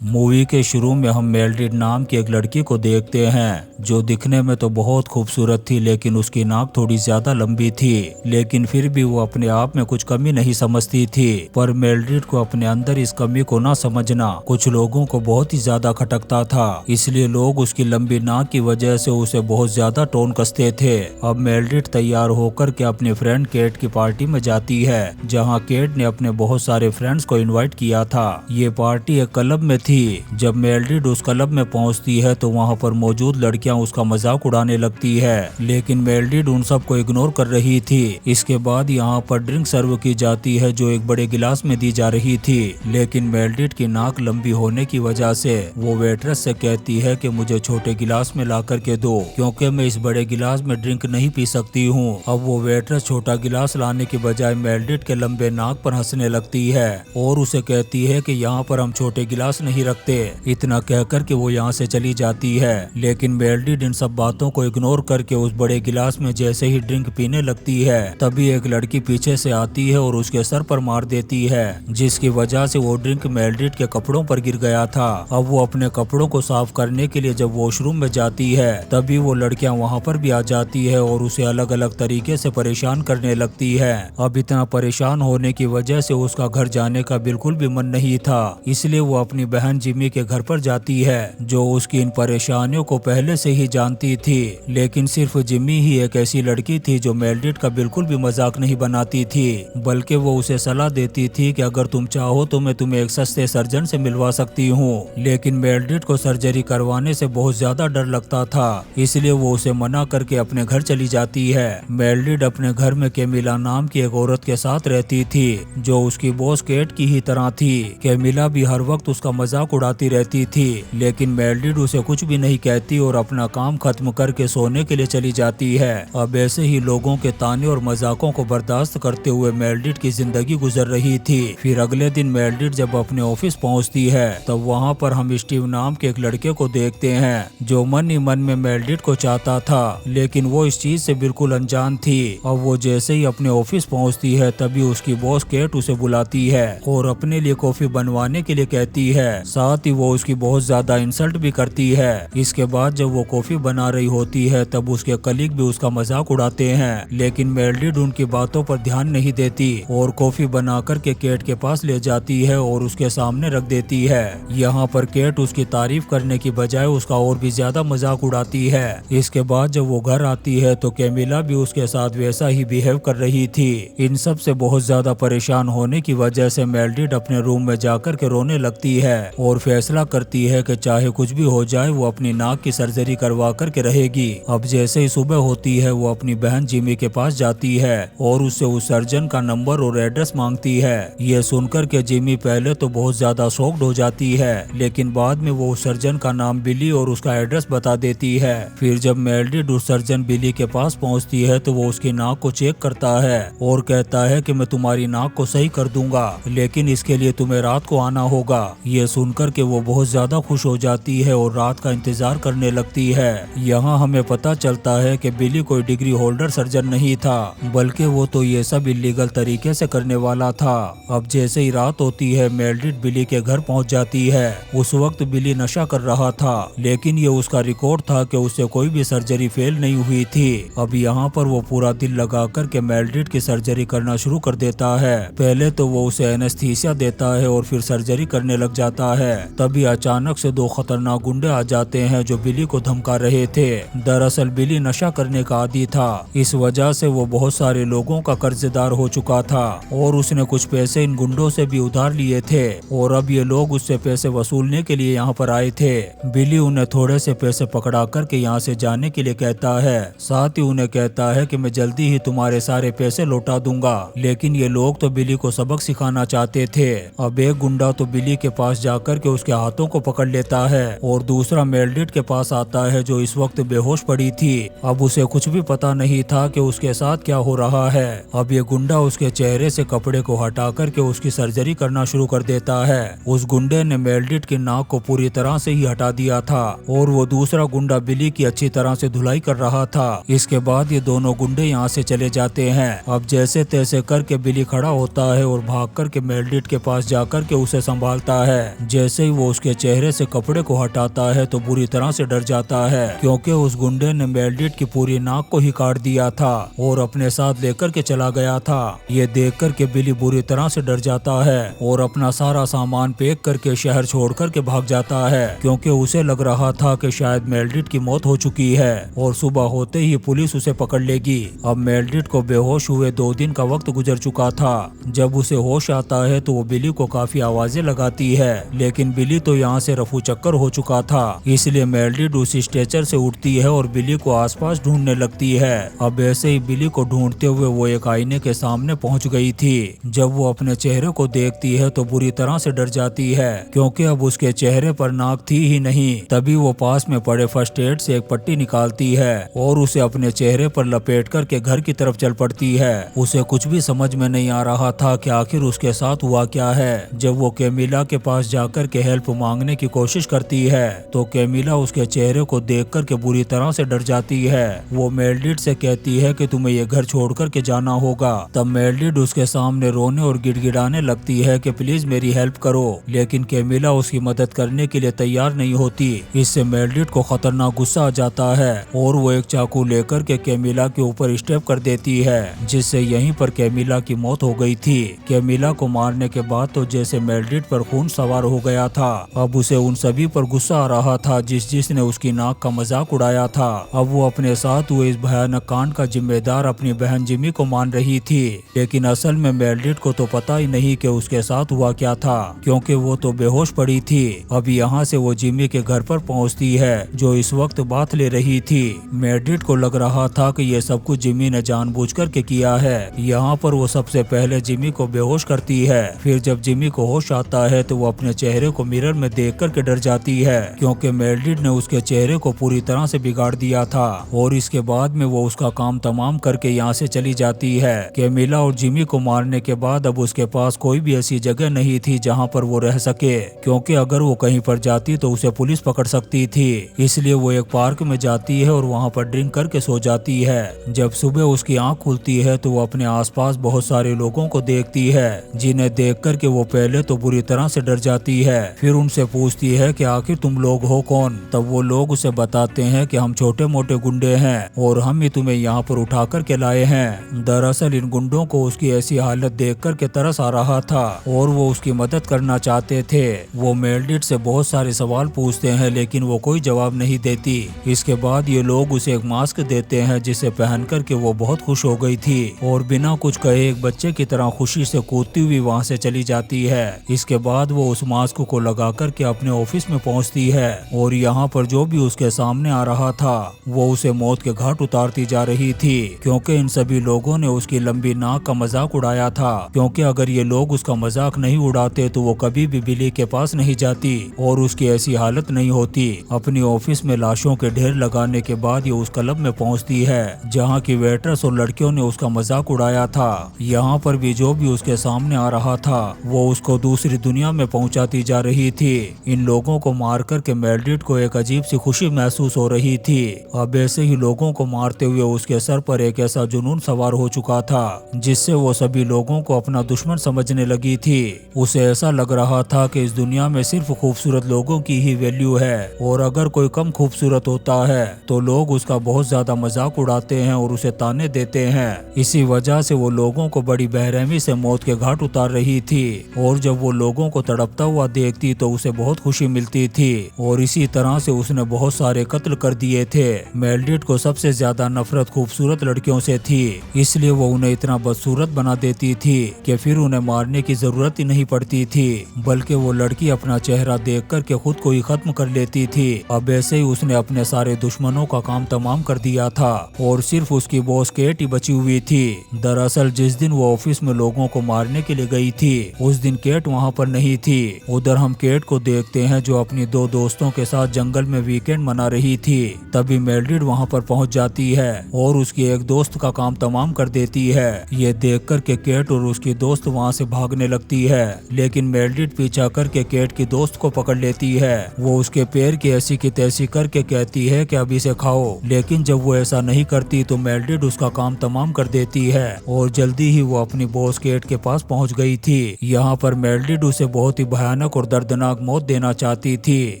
Movie के शुरू में हम मेल्डिड नाम की एक लड़की को देखते हैं जो दिखने में तो बहुत खूबसूरत थी, लेकिन उसकी नाक थोड़ी ज्यादा लंबी थी। लेकिन फिर भी वो अपने आप में कुछ कमी नहीं समझती थी। पर मेल्डिड को अपने अंदर इस कमी को ना समझना कुछ लोगों को बहुत ही ज्यादा खटकता था, इसलिए लोग उसकी लंबी नाक की वजह से उसे बहुत ज्यादा टोन कसते थे। अब मेल्डिड तैयार होकर के अपनी फ्रेंड केट की पार्टी में जाती है, जहाँ केट ने अपने बहुत सारे फ्रेंड्स को इन्वाइट किया था। ये पार्टी एक क्लब में थी। जब मेल्डिड उस क्लब में पहुंचती है तो वहां पर मौजूद लड़कियां उसका मजाक उड़ाने लगती है, लेकिन मेल्डिड उन सबको इग्नोर कर रही थी। इसके बाद यहाँ पर ड्रिंक सर्व की जाती है जो एक बड़े गिलास में दी जा रही थी, लेकिन मेल्डिड की नाक लंबी होने की वजह से वो वेट्रेस से कहती है कि मुझे छोटे गिलास में ला करके दो, क्योंकि मैं इस बड़े गिलास में ड्रिंक नहीं पी सकती हूँ। अब वो वेट्रेस छोटा गिलास लाने की बजाय मेल्डिड के लंबे नाक पर हंसने लगती है और उसे कहती है कि यहाँ पर हम छोटे गिलास नहीं रखते। इतना कहकर के वो यहाँ से चली जाती है, लेकिन मेल्डिड इन सब बातों को इग्नोर करके उस बड़े गिलास में जैसे ही ड्रिंक पीने लगती है, तभी एक लड़की पीछे से आती है और उसके सर पर मार देती है, जिसकी वजह से वो ड्रिंक मेल्डिड के कपड़ों पर गिर गया था। अब वो अपने कपड़ों को साफ करने के लिए जब वॉशरूम में जाती है, तभी वो लड़कियां वहाँ पर भी आ जाती है और उसे अलग अलग तरीके से परेशान करने लगती है। अब इतना परेशान होने की वजह से उसका घर जाने का बिल्कुल भी मन नहीं था, इसलिए वो अपनी बहन जिमी के घर पर जाती है, जो उसकी इन परेशानियों को पहले से ही जानती थी। लेकिन सिर्फ जिमी ही एक ऐसी लड़की थी जो मेल्डिड का बिल्कुल भी मजाक नहीं बनाती थी, बल्कि वो उसे सलाह देती थी कि अगर तुम चाहो तो मैं तुम्हें एक सस्ते सर्जन से मिलवा सकती हूँ। लेकिन मेल्डिड को सर्जरी करवाने से बहुत ज्यादा डर लगता था, इसलिए वो उसे मना करके अपने घर चली जाती है। मेल्डिड अपने घर में कैमिला नाम की एक औरत के साथ रहती थी, जो उसकी बॉस केट की ही तरह थी। कैमिला भी हर वक्त उसका मजाक उड़ाती रहती थी, लेकिन मेल्डिड उसे कुछ भी नहीं कहती और अपना काम खत्म करके सोने के लिए चली जाती है। अब ऐसे ही लोगों के ताने और मजाकों को बर्दाश्त करते हुए मेल्डिड की जिंदगी गुजर रही थी। फिर अगले दिन मेल्डिड जब अपने ऑफिस पहुंचती है, तब वहां पर हम स्टीव नाम के एक लड़के को देखते हैं, जो मन ही मन में मेल्डिड को चाहता था, लेकिन वो इस चीज से बिल्कुल अनजान थी। अब वो जैसे ही अपने ऑफिस पहुंचती है, तभी उसकी बॉस केट उसे बुलाती है और अपने लिए कॉफी बनवाने के लिए कहती है। साथ ही वो उसकी बहुत ज्यादा इंसल्ट भी करती है। इसके बाद जब वो कॉफी बना रही होती है, तब उसके कलीग भी उसका मजाक उड़ाते हैं, लेकिन मेल्डिड उनकी बातों पर ध्यान नहीं देती और कॉफी बना करके केट के पास ले जाती है और उसके सामने रख देती है। यहाँ पर केट उसकी तारीफ करने की बजाय उसका और भी ज्यादा मजाक उड़ाती है। इसके बाद जब वो घर आती है तो कैमिला भी उसके साथ वैसा ही बिहेव कर रही थी। इन सब से बहुत ज्यादा परेशान होने की वजह से मेल्डिड अपने रूम में जाकर के रोने लगती है और फैसला करती है कि चाहे कुछ भी हो जाए वो अपनी नाक की सर्जरी करवा करके रहेगी। अब जैसे ही सुबह होती है, वो अपनी बहन जिमी के पास जाती है और उससे उस सर्जन का नंबर और एड्रेस मांगती है। ये सुनकर के जिमी पहले तो बहुत ज्यादा शॉक्ड हो जाती है, लेकिन बाद में वो उस सर्जन का नाम बिली और उसका एड्रेस बता देती है। फिर जब मेल्डिड उस सर्जन बिली के पास पहुंचती है, तो वो उसकी नाक को चेक करता है और कहता है कि मैं तुम्हारी नाक को सही कर दूंगा, लेकिन इसके लिए तुम्हें रात को आना होगा। ये सुनकर के वो बहुत ज्यादा खुश हो जाती है और रात का इंतजार करने लगती है। यहाँ हमें पता चलता है कि बिली कोई डिग्री होल्डर सर्जन नहीं था, बल्कि वो तो ये सब इलीगल तरीके से करने वाला था। अब जैसे ही रात होती है, मेल्डिड बिली के घर पहुंच जाती है। उस वक्त बिली नशा कर रहा था, लेकिन ये उसका रिकॉर्ड था कि उससे कोई भी सर्जरी फेल नहीं हुई थी। अब यहाँ पर वो पूरा दिल लगा कर के मेल्डिड की सर्जरी करना शुरू कर देता है। पहले तो वो उसे एनेस्थीसिया देता है और फिर सर्जरी करने लग जाता है। तभी अचानक से दो खतरनाक गुंडे आ जाते हैं जो बिली को धमका रहे थे। दरअसल बिली नशा करने का आदी था, इस वजह से वो बहुत सारे लोगों का कर्जदार हो चुका था और उसने कुछ पैसे इन गुंडों से भी उधार लिए थे और अब ये लोग उससे पैसे वसूलने के लिए यहाँ पर आए थे। बिली उन्हें थोड़े से पैसे पकड़ा करके यहाँ से जाने के लिए कहता है, साथ ही उन्हें कहता है कि मैं जल्दी ही तुम्हारे सारे पैसे लौटा दूंगा। लेकिन ये लोग तो बिली को सबक सिखाना चाहते थे। अब एक गुंडा तो बिली के पास जाकर के उसके हाथों को पकड़ लेता है और दूसरा मेल्डिड के पास आता है, जो इस वक्त बेहोश पड़ी थी। अब उसे कुछ भी पता नहीं था कि उसके साथ क्या हो रहा है। अब ये गुंडा उसके चेहरे से कपड़े को हटा करके उसकी सर्जरी करना शुरू कर देता है। उस गुंडे ने मेल्डिड की नाक को पूरी तरह से ही हटा दिया था और वो दूसरा गुंडा बिली की अच्छी तरह से धुलाई कर रहा था। इसके बाद ये दोनों गुंडे यहाँ से चले जाते हैं। अब जैसे तैसे करके बिली खड़ा होता है और भाग करके मेल्डिड के पास जाकर के उसे संभालता है, जैसे ही वो उसके चेहरे से कपड़े को हटाता है तो बुरी तरह से डर जाता है, क्योंकि उस गुंडे ने मेल्डिट की पूरी नाक को ही काट दिया था और अपने साथ लेकर के चला गया था। ये देख कर के बिली बुरी तरह से डर जाता है और अपना सारा सामान पैक करके शहर छोड़ कर के भाग जाता है, क्योंकि उसे लग रहा था कि शायद मेल्डिट की मौत हो चुकी है और सुबह होते ही पुलिस उसे पकड़ लेगी। अब मेल्डिट को बेहोश हुए 2 दिन का वक्त गुजर चुका था। जब उसे होश आता है तो वो बिली को काफी आवाजें लगाती है, लेकिन बिली तो यहाँ से रफू चक्कर हो चुका था, इसलिए मेल्डिट उस स्ट्रेचर से उठती है और बिली को आसपास ढूंढने लगती है। अब ऐसे ही बिली को ढूंढते हुए वो एक आईने के सामने पहुंच गई थी। जब वो अपने चेहरे को देखती है तो बुरी तरह से डर जाती है, क्योंकि अब उसके चेहरे पर नाक थी ही नहीं। तभी वो पास में पड़े फर्स्ट एड से एक पट्टी निकालती है और उसे अपने चेहरे पर लपेट करके घर की तरफ चल पड़ती है। उसे कुछ भी समझ में नहीं आ रहा था कि आखिर उसके साथ हुआ क्या है। जब वो कैमिला के पास जाकर के हेल्प मांगने की कोशिश करती है तो कैमिला उसके चेहरे को देख कर के बुरी तरह से डर जाती है। वो मेल्डिट से कहती है कि तुम्हें ये घर छोड़ कर के जाना होगा। तब मेल्डिट उसके सामने रोने और गिड़गिड़ाने लगती है कि प्लीज मेरी हेल्प करो, लेकिन कैमिला उसकी मदद करने के लिए तैयार नहीं होती। इससे मेल्डिट को खतरनाक गुस्सा आ जाता है और वो एक चाकू लेकर के कैमिला के ऊपर स्टेप कर देती है, जिससे यहीं पर कैमिला की मौत हो गई थी। कैमिला को मारने के बाद तो जैसे मेल्डिट पर खून सवार हो गया था। अब उसे उन सभी पर गुस्सा आ रहा था जिसने उसकी नाक का मजाक उड़ाया था। अब वो अपने साथ हुए इस भयानक कांड का जिम्मेदार अपनी बहन जिमी को मान रही थी, लेकिन असल में मेल्डिट को तो पता ही नहीं कि उसके साथ हुआ क्या था, क्योंकि वो तो बेहोश पड़ी थी। अब यहाँ से वो जिमी के घर पर पहुँचती है, जो इस वक्त बात ले रही थी। मेल्डिट को लग रहा था कि ये सब कुछ जिमी ने जानबूझकर के किया है। यहाँ पर वो सबसे पहले जिमी को बेहोश करती है। फिर जब जिमी को होश आता है तो वो अपने चेहरे को मिरर में देख कर के डर जाती है, क्योंकि मेल्डिट ने उसके चेहरे को पूरी तरह से बिगाड़ दिया था। और इसके बाद में वो उसका काम तमाम करके यहाँ से चली जाती है। कैमिला और जिमी को मारने के बाद अब उसके पास कोई भी ऐसी जगह नहीं थी जहाँ पर वो रह सके, क्योंकि अगर वो कहीं पर जाती तो उसे पुलिस पकड़ सकती थी। इसलिए वो एक पार्क में जाती है और वहाँ पर ड्रिंक करके सो जाती है। जब सुबह उसकी आंख खुलती है तो वो अपने आसपास बहुत सारे लोगों को देखती है, जिन्हें देख कर के वो पहले तो बुरी तरह से डर जाती है। फिर उनसे पूछती है कि आखिर तुम लोग हो कौन। तब वो लोग उसे बताते हैं कि हम छोटे मोटे गुंडे हैं और हम ही तुम्हें यहाँ पर उठा कर के लाए हैं। दरअसल इन गुंडों को उसकी ऐसी हालत देख कर के तरस आ रहा था और वो उसकी मदद करना चाहते थे। वो मेल्डिट से बहुत सारे सवाल पूछते हैं, लेकिन वो कोई जवाब नहीं देती। इसके बाद ये लोग उसे एक मास्क देते हैं, जिसे पहन कर के वो बहुत खुश हो गई थी और बिना कुछ कहे एक बच्चे की तरह खुशी से कूदती हुई वहाँ से चली जाती है। इसके बाद वो उस मास्क को लगा कर के अपने ऑफिस में पहुँचती है और यहाँ पर जो भी उसके सामने आ रहा था वो उसे मौत के घाट उतारती जा रही थी, क्योंकि इन सभी लोगों ने उसकी लंबी नाक का मजाक उड़ाया था। क्योंकि अगर ये लोग उसका मजाक नहीं उड़ाते तो वो कभी भी बिली के पास नहीं जाती और उसकी ऐसी हालत नहीं होती। अपनी ऑफिस में लाशों के ढेर लगाने के बाद ये उस क्लब में पहुंचती है जहां की वेटर्स और लड़कियों ने उसका मजाक उड़ाया था। यहाँ पर भी जो भी उसके सामने आ रहा था वो उसको दूसरी दुनिया में पहुंचाती जा रही थी। इन लोगों को मार कर के मेल्डिट को एक अजीब सी खुशी महसूस हो रही थी। अब ऐसे ही लोगों को मारते हुए उसके सर पर एक ऐसा जुनून सवार हो चुका था जिससे वो सभी लोगों को अपना दुश्मन समझने लगी थी। उसे ऐसा लग रहा था कि इस दुनिया में सिर्फ खूबसूरत लोगों की ही वैल्यू है और अगर कोई कम खूबसूरत होता है तो लोग उसका बहुत ज्यादा मजाक उड़ाते हैं और उसे ताने देते हैं। इसी वजह से वो लोगों को बड़ी बेरहमी से मौत के घाट उतार रही थी और जब वो लोगों को तड़पता हुआ देखती तो उसे बहुत खुशी मिलती थी और इसी तरह से उसने बहुत सारे कत्ल कर दिए थे। मेल्डिट को सबसे ज्यादा नफरत खूबसूरत लड़कियों से थी, इसलिए वो उन्हें इतना बदसूरत बना देती थी कि फिर उन्हें मारने की जरूरत ही नहीं पड़ती थी, बल्कि वो लड़की अपना चेहरा देख कर के खुद को ही खत्म कर लेती थी। अब ऐसे ही उसने अपने सारे दुश्मनों का काम तमाम कर दिया था और सिर्फ उसकी बॉस केट ही बची हुई थी। दरअसल जिस दिन वो ऑफिस में लोगों को मारने के लिए गई थी उस दिन केट वहाँ पर नहीं थी। उधर हम केट को देखते हैं जो अपनी 2 दोस्तों के साथ जंगल में वीकेंड मना रही थी। तभी मेल्डिट वहाँ पर पहुँच जाती है और उसकी एक दोस्त का काम तमाम कर देती है। ये देख कर के केट और उसकी दोस्त वहाँ से भागने लगती है, लेकिन मेल्डिट पीछा करके केट की दोस्त को पकड़ लेती है। वो उसके पैर की ऐसी की तैसी करके कहती है कि अब इसे खाओ, लेकिन जब वो ऐसा नहीं करती तो मेल्डिट उसका काम तमाम कर देती है और जल्दी ही वो अपनी बॉस केट के पास पहुँच गई थी। यहाँ पर मेल्डिट उसे बहुत ही भयानक भयानक और दर्दनाक मौत देना चाहती थी,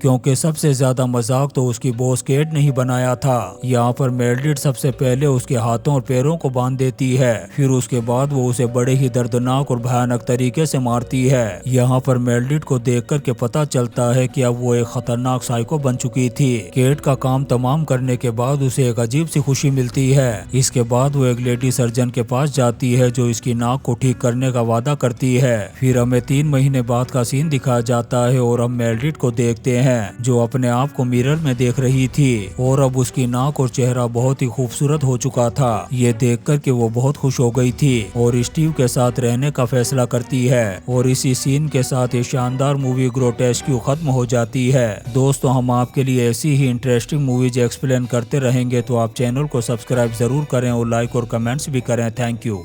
क्योंकि सबसे ज्यादा मजाक तो उसकी बॉस केट ने ही बनाया था। यहाँ पर मेल्डिड सबसे पहले उसके हाथों और पैरों को बांध देती है, फिर उसके बाद वो उसे बड़े ही दर्दनाक और भयानक तरीके से मारती है। यहाँ पर मेल्डिड को देख कर के पता चलता है कि अब वो एक खतरनाक साइको बन चुकी थी। केट का काम तमाम करने के बाद उसे एक अजीब सी खुशी मिलती है। इसके बाद वो एक लेडी सर्जन के पास जाती है जो इसकी नाक को ठीक करने का वादा करती है। फिर हमें 3 महीने बाद का सीन दिखाया जाता है और हम मेल्डिड को देखते हैं जो अपने आप को मिरर में देख रही थी और अब उसकी नाक और चेहरा बहुत ही खूबसूरत हो चुका था। ये देख कर के वो बहुत खुश हो गई थी और स्टीव के साथ रहने का फैसला करती है और इसी सीन के साथ ये शानदार मूवी ग्रोटेस्क्यू खत्म हो जाती है। दोस्तों, हम आपके लिए ऐसी ही इंटरेस्टिंग मूवीज एक्सप्लेन करते रहेंगे, तो आप चैनल को सब्सक्राइब जरूर करें और लाइक और कमेंट्स भी करें। Thank you.